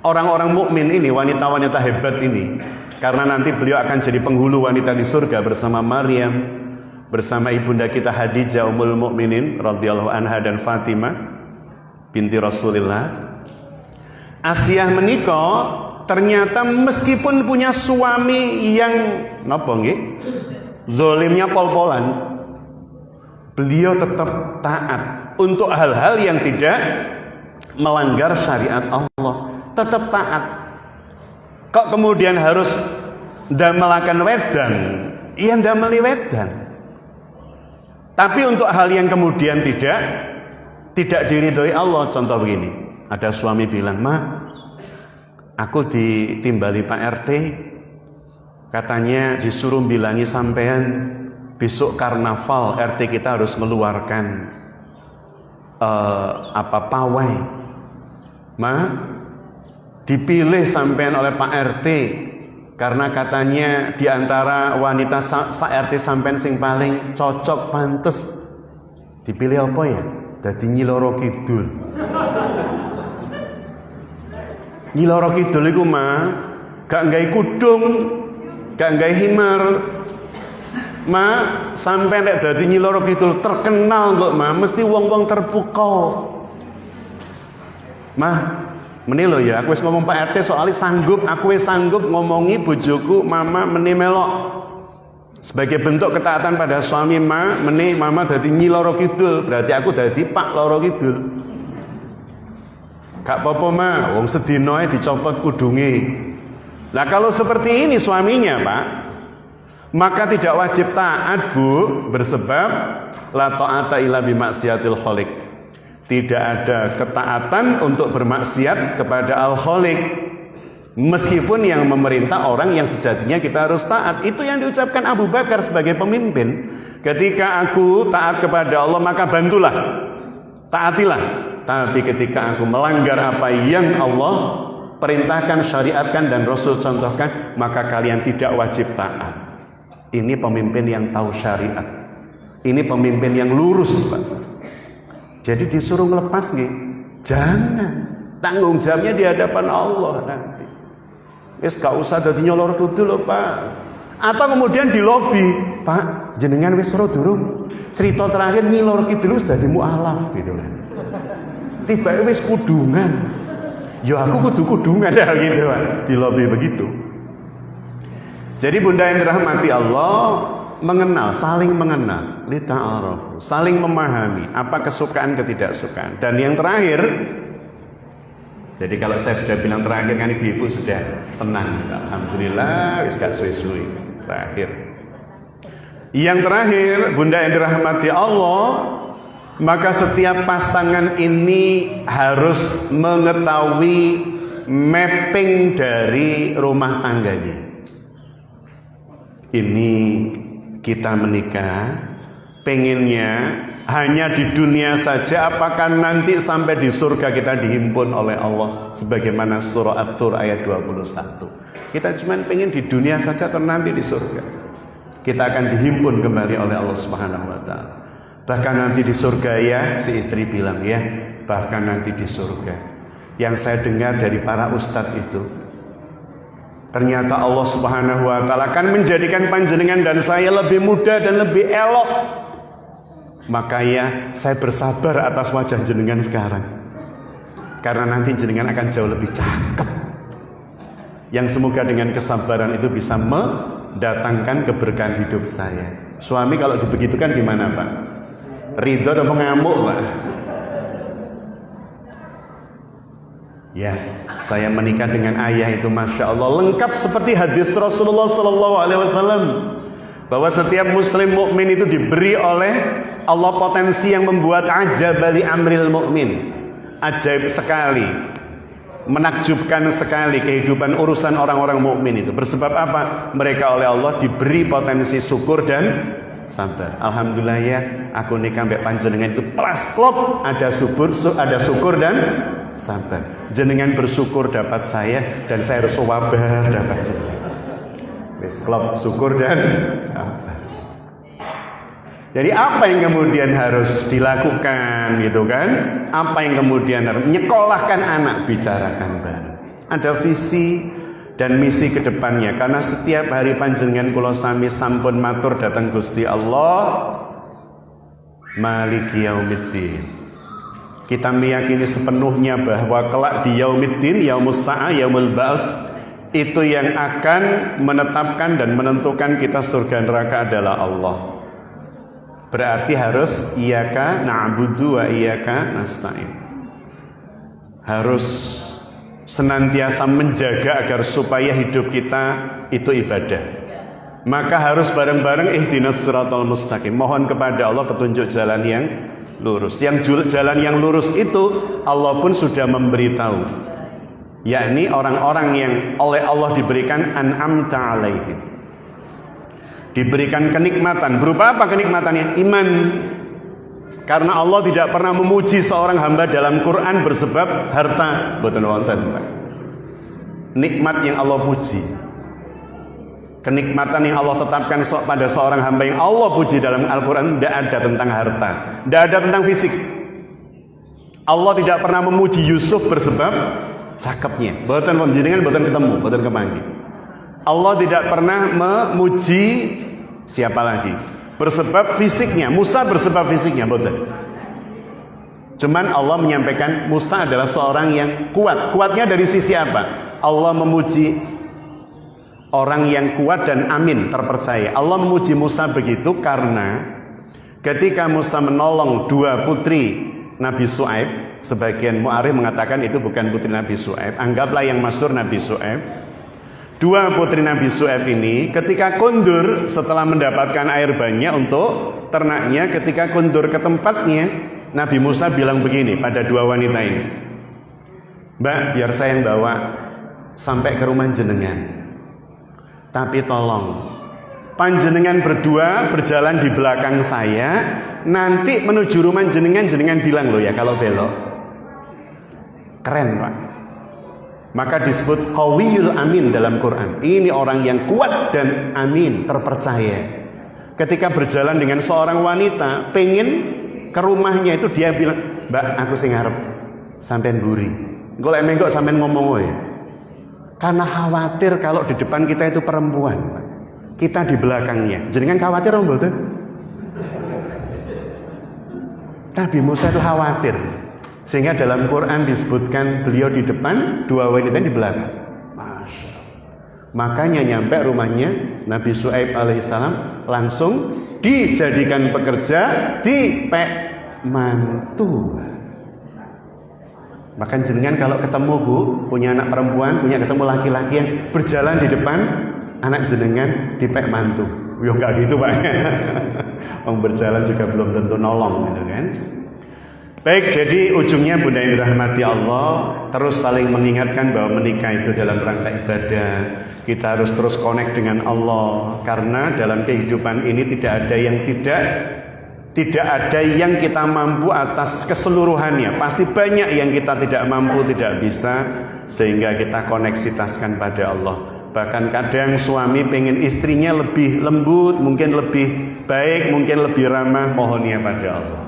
orang-orang mukmin ini, wanita-wanita hebat ini, karena nanti beliau akan jadi penghulu wanita di surga bersama Maryam, bersama ibunda kita Khadijah Ummul Mukminin radhiyallahu anha dan Fatimah binti Rasulullah. Asia menikah. Ternyata meskipun punya suami yang napa nggih? Zalimnya pol-polan, beliau tetap taat untuk hal-hal yang tidak melanggar syariat Allah, tetap taat. Kok kemudian harus ndamelaken wedan? Iya ndameli wedan. Tapi untuk hal yang kemudian tidak diridhoi Allah, contoh begini. Ada suami bilang, "Ma, aku ditimbali Pak RT, katanya disuruh bilangi sampean besok karnaval RT kita harus mengeluarkan pawai. Ma, dipilih sampean oleh Pak RT karena katanya diantara wanita RT sampean sing paling cocok pantes. Dipilih apa ya? Dadi Nyi Loro Kidul." Nyi Loro Kidul iku mah gak nggawe kudung, gak nggawe himar. Ma, sampai nek dadi Nyi Loro Kidul terkenal kok, Ma, mesti wong-wong terpukau. Ma, Meni lho ya, aku wis ngomong Pak RT soalnya sanggup, aku wis sanggup ngomongi bojoku mama meni melok. Sebagai bentuk ketaatan pada suami meni mama dadi nyi loro kidul, berarti aku dadi Pak loro kidul. Gak apa-apa ma, wong sedina ae dicopot kudunge. Nah kalau seperti ini suaminya Pak, maka tidak wajib taat Bu, bersebab la ta'ata illa bi maksiatil khaliq. Tidak ada ketaatan untuk bermaksiat kepada Al-Khaliq. Meskipun yang memerintah orang yang sejatinya kita harus taat. Itu yang diucapkan Abu Bakar sebagai pemimpin. Ketika aku taat kepada Allah maka bantulah, taatilah. Tapi ketika aku melanggar apa yang Allah perintahkan, syariatkan dan Rasul contohkan, maka kalian tidak wajib taat. Ini pemimpin yang tahu syariat. Ini pemimpin yang lurus Pak. Jadi disuruh ngelepas nih, jangan. Tanggung jawabnya di hadapan Allah nanti. Wis gak usah dadi nyolor kidul lho Pak. Atau kemudian di lobi, Pak, jenengan wis ora durung? Cerita terakhir nyilor kidul wis dadi mualaf gitu kan. Tiba wis kudungan. Ya aku kudu kudungan ya gitu Pak. Di lobi begitu. Jadi Bunda yang dirahmati Allah, mengenal, saling mengenal, lita'aruf, saling memahami apa kesukaan ketidaksukaan. Dan yang terakhir, jadi kalau saya sudah bilang terakhir kan ibu-ibu sudah tenang, alhamdulillah, wis gak suwe-suwe. Terakhir. Yang terakhir, Bunda yang dirahmati Allah, maka setiap pasangan ini harus mengetahui mapping dari rumah tangganya. Ini kita menikah pengennya hanya di dunia saja, apakah nanti sampai di surga kita dihimpun oleh Allah sebagaimana surah At-Tur ayat 21. Kita cuma pengen di dunia saja atau nanti di surga kita akan dihimpun kembali oleh Allah Subhanahu wa taala. Bahkan nanti di surga ya, si istri bilang ya, bahkan nanti di surga. Yang saya dengar dari para ustadz itu, ternyata Allah Subhanahu wa taala akan menjadikan panjenengan dan saya lebih muda dan lebih elok. Makanya saya bersabar atas wajah jenengan sekarang. Karena nanti jenengan akan jauh lebih cakep. Yang semoga dengan kesabaran itu bisa mendatangkan keberkahan hidup saya. Suami kalau dibegitukan gimana Pak? Ridho atau mengamuk Pak? Ya, saya menikah dengan ayah itu Masya Allah lengkap seperti hadis Rasulullah SAW, bahwa setiap muslim mukmin itu diberi oleh Allah potensi yang membuat ajab li amril mukmin. Ajaib sekali, menakjubkan sekali kehidupan urusan orang-orang mukmin itu. Bersebab apa? Mereka oleh Allah diberi potensi syukur dan sabar. Alhamdulillah ya, aku nikah mbek panjenengan itu plus klop, ada syukur dan sabar. Jenengan bersyukur dapat saya dan saya harus sabar dapat jenengan. Wis klop syukur dan sabar. Jadi apa yang kemudian harus dilakukan gitu kan? Apa yang kemudian harus nyekolahkan anak, bicarakan bareng. Ada visi dan misi ke depannya, karena setiap hari panjenengan kula sami sampun matur datang Gusti Allah Maliki Yaumiddin. Kita meyakini sepenuhnya bahwa kelak di Yaumiddin, Yaumus Sa'ah, Yaumul Ba'ats, itu yang akan menetapkan dan menentukan kita surga neraka adalah Allah. Berarti harus iyyaka na'budu wa iyyaka nasta'in. Harus senantiasa menjaga agar supaya hidup kita itu ibadah. Maka harus bareng-bareng ihdinas siratal mustaqim. Mohon kepada Allah petunjuk jalan yang lurus. Yang jalan yang lurus itu Allah pun sudah memberitahu, yakni orang-orang yang oleh Allah diberikan an'amta alaihim, diberikan kenikmatan. Berupa apa kenikmatannya? Iman. Karena Allah tidak pernah memuji seorang hamba dalam Quran bersebab harta. Boten wonten, Pak. Nikmat yang Allah puji, kenikmatan yang Allah tetapkan pada seorang hamba yang Allah puji dalam Al-Quran, tidak ada tentang harta, tidak ada tentang fisik. Allah tidak pernah memuji Yusuf bersebab cakepnya. Boten jenengan boten ketemu, boten kemanggih. Allah tidak pernah memuji siapa lagi bersebab fisiknya. Musa bersebab fisiknya, boten. Cuman Allah menyampaikan Musa adalah seorang yang kuat. Kuatnya dari sisi apa? Allah memuji orang yang kuat dan amin, terpercaya. Allah memuji Musa begitu karena ketika Musa menolong dua putri Nabi Syuaib, sebagian mu'arikh mengatakan itu bukan putri Nabi Syuaib, anggaplah yang masyhur Nabi Syuaib. Dua putri Nabi Syuaib ini ketika kundur setelah mendapatkan air banyak untuk ternaknya, ketika kundur ke tempatnya, Nabi Musa bilang begini pada dua wanita ini, Mbak, biar saya yang bawa sampai ke rumah jenengan, tapi tolong panjenengan berdua berjalan di belakang saya, nanti menuju rumah jenengan, jenengan bilang loh ya kalau belok. Keren Pak. Maka disebut qawiyul amin dalam Quran. Ini orang yang kuat dan amin, terpercaya. Ketika berjalan dengan seorang wanita, pengen ke rumahnya itu dia bilang, Mbak, aku sing ngarep, sampean buri. Engko lek mengko sampean ngomong ya. Karena khawatir kalau di depan kita itu perempuan, kita di belakangnya. Jenengan khawatir apa mboten? Nabi Musa itu khawatir. Sehingga dalam Quran disebutkan beliau di depan, dua wanita di belakang. Masya Allah. Makanya nyampe rumahnya Nabi Syuaib alaihissalam langsung dijadikan pekerja, dipek mantu. Bahkan jenengan kalau ketemu Bu, punya anak perempuan, punya ketemu laki-laki yang berjalan di depan anak jenengan, dipek mantu. Ya enggak gitu Pak. Orang berjalan juga belum tentu nolong gitu kan. Baik, jadi ujungnya Bunda yang dirahmati Allah, terus saling mengingatkan bahwa menikah itu dalam rangka ibadah. Kita harus terus connect dengan Allah, karena dalam kehidupan ini tidak ada yang tidak ada yang kita mampu atas keseluruhannya. Pasti banyak yang kita tidak mampu, tidak bisa, sehingga kita koneksitaskan pada Allah. Bahkan kadang suami pengen istrinya lebih lembut, mungkin lebih baik, mungkin lebih ramah, mohonnya pada Allah.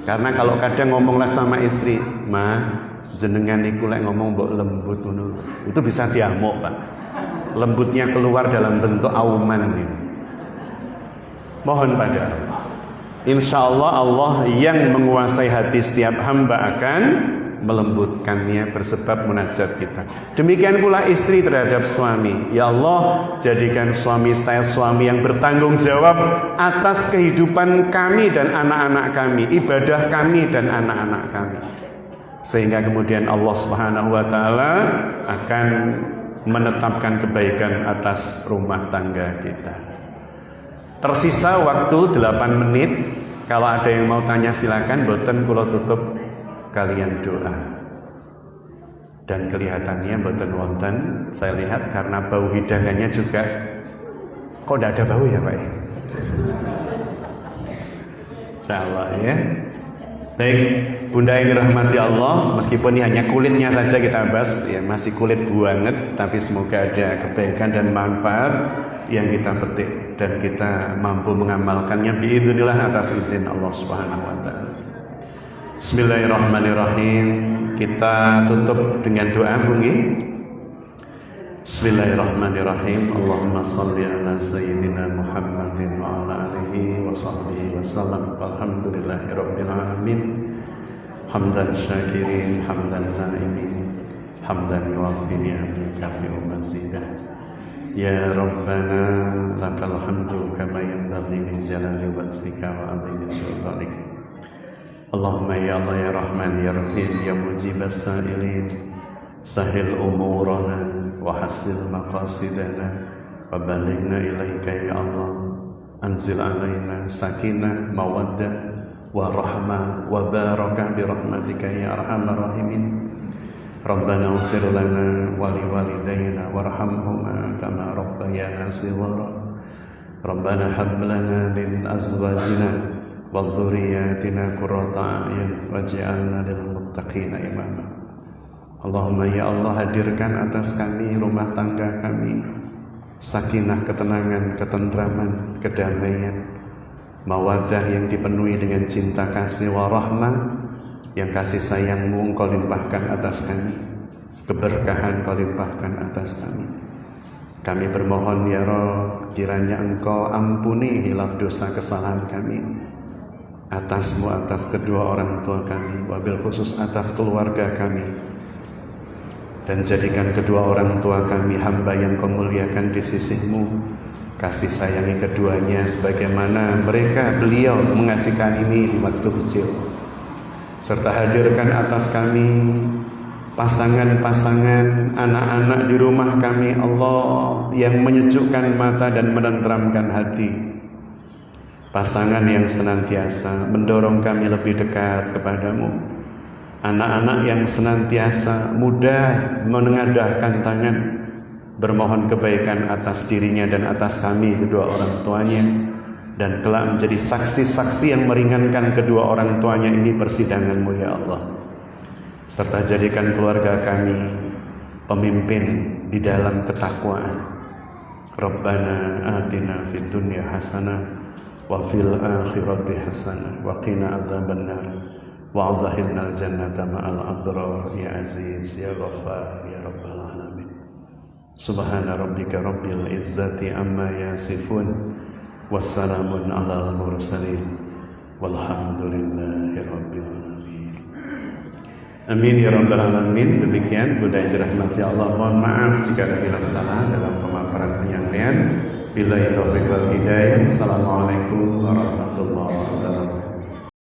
Karena kalau kadang ngomonglah sama istri, Ma, jenengan iku lek ngomong mbok lembut ngono, itu bisa diamuk Pak. Lembutnya keluar dalam bentuk auman gitu. Mohon pada Allah. Insya Allah Allah yang menguasai hati setiap hamba akan melembutkannya bersebab munajat kita. Demikian pula istri terhadap suami. Ya Allah, jadikan suami saya suami yang bertanggung jawab atas kehidupan kami dan anak-anak kami, ibadah kami dan anak-anak kami. Sehingga kemudian Allah Subhanahu wa taala akan menetapkan kebaikan atas rumah tangga kita. Tersisa waktu 8 menit. Kalau ada yang mau tanya silakan, boten kula tutup kalian doa. Dan kelihatannya boten wonten, saya lihat karena bau hidangannya juga kok tidak ada bau ya Pak? Insyaallah ya. Baik, Bunda yang dirahmati Allah, meskipun ini hanya kulitnya saja kita bahas, ya masih kulit banget, tapi semoga ada kebaikan dan manfaat yang kita petik dan kita mampu mengamalkannya biidznillah atas izin Allah Subhanahu wa taala. Bismillahirrahmanirrahim. Kita tutup dengan doa bunyi. Bismillahirrahmanirrahim. Allahumma shalli ala sayyidina Muhammadin wa ala alihi wa sahbihi wa sallam. Alhamdulillahirabbil alamin. Hamdan syakirin, hamdan naimin, hamdan yuwaffi ni'amika fi mazidah. Ya Rabbana lakal hamdu kama yanbaghi li jalali wajhika wa 'azimi sultanik. Allahumma ya Allah ya Rahman ya Rahim ya mujibas sa'ilin, sahil umurana wa hasil maqasidana wa balighna ilaika ya Allah. Anzil alaina sakinah mawaddah wa rahmah wa barakah bi rahmatika ya arhamar rahimin. Rabbana ighfir lana wa li walidayna warhamhuma kama rabbayana shighara. Rabbana hab lana min azwajina wa dhurriyyatina qurrata a'yun waj'alna lil muttaqina imama. Allahumma ya Allah, hadirkan atas kami, rumah tangga kami, sakinah, ketenangan, ketentraman, kedamaian, mawaddah yang dipenuhi dengan cinta kasih warahmah, yang kasih sayangmu Engkau limpahkan atas kami, keberkahan Engkau limpahkan atas kami. Kami bermohon ya Rabb, kiranya Engkau ampuni hilaf dosa kesalahan kami, atasmu, atas kedua orang tua kami, wabil khusus atas keluarga kami, dan jadikan kedua orang tua kami hamba yang kau muliakan di sisimu. Kasih sayangi keduanya sebagaimana beliau mengasihi kami di waktu kecil, serta hadirkan atas kami pasangan-pasangan anak-anak di rumah kami, Allah, yang menyejukkan mata dan menenteramkan hati. Pasangan yang senantiasa mendorong kami lebih dekat kepadamu. Anak-anak yang senantiasa mudah menengadahkan tangan, bermohon kebaikan atas dirinya dan atas kami kedua orang tuanya, dan kelak menjadi saksi-saksi yang meringankan kedua orang tuanya ini persidanganmu ya Allah. Serta jadikan keluarga kami pemimpin di dalam ketakwaan. Rabbana atina fid dunya hasanah wa fil akhirati hasanah wa qina adzabannar wa adkhilnal jannata ma'al abrar ya aziz ya ghaffar ya rabbal alamin. Subhana rabbika rabbil izzati amma yasifun wassalamun alal mursalin walhamdulillahi rabbil alamin. Amin ya rabbal alamin. Demikian Bunda yang dirahmati Allah, mohon maaf jika ada khilaf salah dalam pemaparan penyampaian. Billahi taufiq wal hidayah. Assalamualaikum